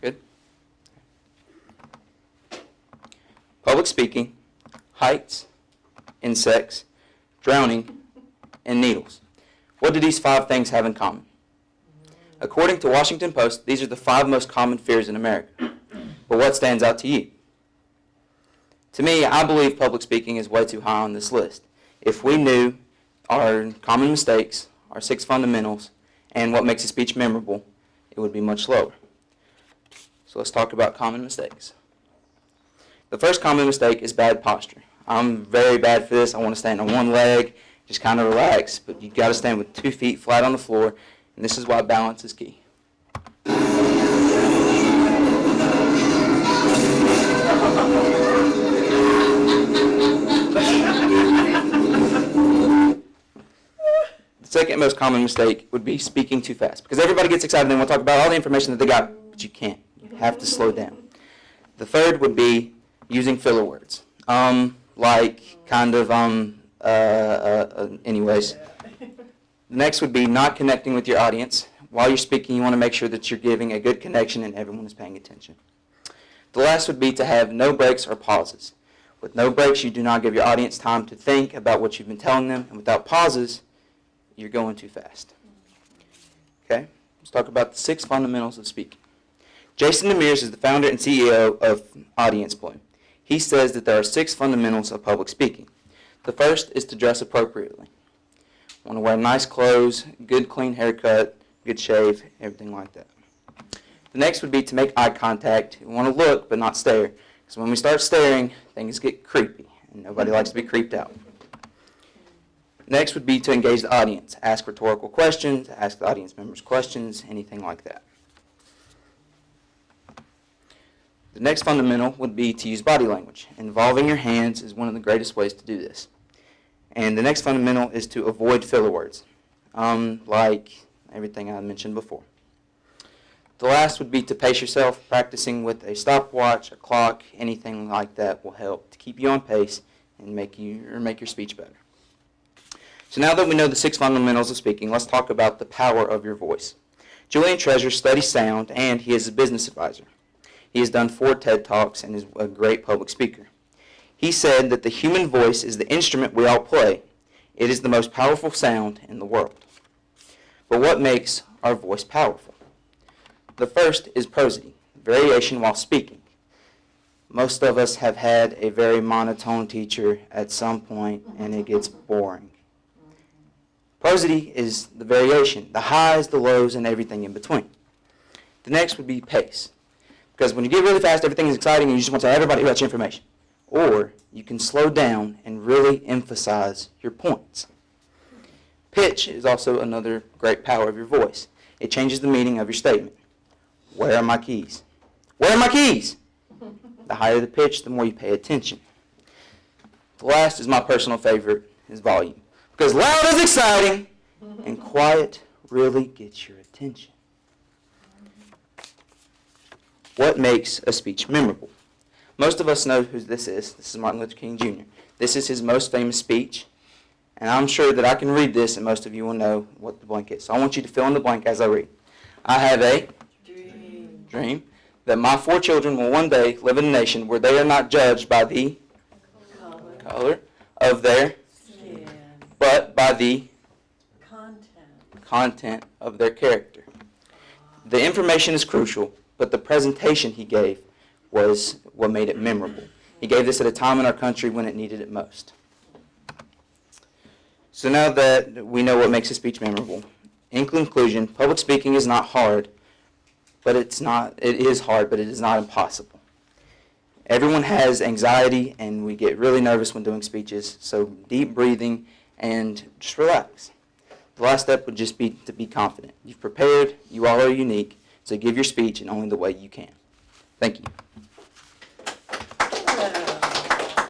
Good. Public speaking, heights, insects, drowning, and needles. What do these 5 things have in common? According to Washington Post, these are the 5 most common fears in America. But what stands out to you? To me, I believe public speaking is way too high on this list. If we knew our common mistakes, our 6 fundamentals, and what makes a speech memorable, it would be much lower. So let's talk about common mistakes. The first common mistake is bad posture. I'm very bad for this. I want to stand on one leg, just kind of relax, but you've got to stand with 2 feet flat on the floor, and this is why balance is key. The second most common mistake would be speaking too fast, because everybody gets excited and they want to talk about all the information that they got, but you can't. You have to slow down. The third would be using filler words, anyways. The next would be not connecting with your audience. While you're speaking, you want to make sure that you're giving a good connection and everyone is paying attention. The last would be to have no breaks or pauses. With no breaks, you do not give your audience time to think about what you've been telling them, and without pauses, you're going too fast. Okay, let's talk about the 6 fundamentals of speaking. Jason Demers is the founder and CEO of Audience Blue. He says that there are 6 fundamentals of public speaking. The first is to dress appropriately. Want to wear nice clothes, good clean haircut, good shave, everything like that. The next would be to make eye contact. You want to look but not stare, because when we start staring, things get creepy, and nobody likes to be creeped out. Next would be to engage the audience. Ask rhetorical questions, ask the audience members questions, anything like that. The next fundamental would be to use body language. Involving your hands is one of the greatest ways to do this. And the next fundamental is to avoid filler words, like everything I mentioned before. The last would be to pace yourself. Practicing with a stopwatch, a clock, anything like that will help to keep you on pace and make your speech better. So now that we know the 6 fundamentals of speaking, let's talk about the power of your voice. Julian Treasure studies sound, and he is a business advisor. He has done 4 TED Talks and is a great public speaker. He said that the human voice is the instrument we all play. It is the most powerful sound in the world. But what makes our voice powerful? The first is prosody, variation while speaking. Most of us have had a very monotone teacher at some point, and it gets boring. Prosody is the variation, the highs, the lows, and everything in between. The next would be pace. Because when you get really fast, everything is exciting, and you just want to tell everybody about your information. Or you can slow down and really emphasize your points. Pitch is also another great power of your voice. It changes the meaning of your statement. Where are my keys? Where are my keys? The higher the pitch, the more you pay attention. The last is my personal favorite, is volume. Because loud is exciting, and quiet really gets your attention. What makes a speech memorable? Most of us know who this is. This is Martin Luther King Jr. This is his most famous speech, and I'm sure that I can read this and most of you will know what the blank is. So I want you to fill in the blank as I read. I have a dream that my 4 children will one day live in a nation where they are not judged by the color of their skin, but by the content of their character. The information is crucial, but the presentation he gave was what made it memorable. He gave this at a time in our country when it needed it most. So now that we know what makes a speech memorable, in conclusion, public speaking is not hard, but it is hard, but it is not impossible. Everyone has anxiety, and we get really nervous when doing speeches, so deep breathing and just relax. The last step would just be to be confident. You've prepared, you all are unique, so give your speech in only the way you can. Thank you.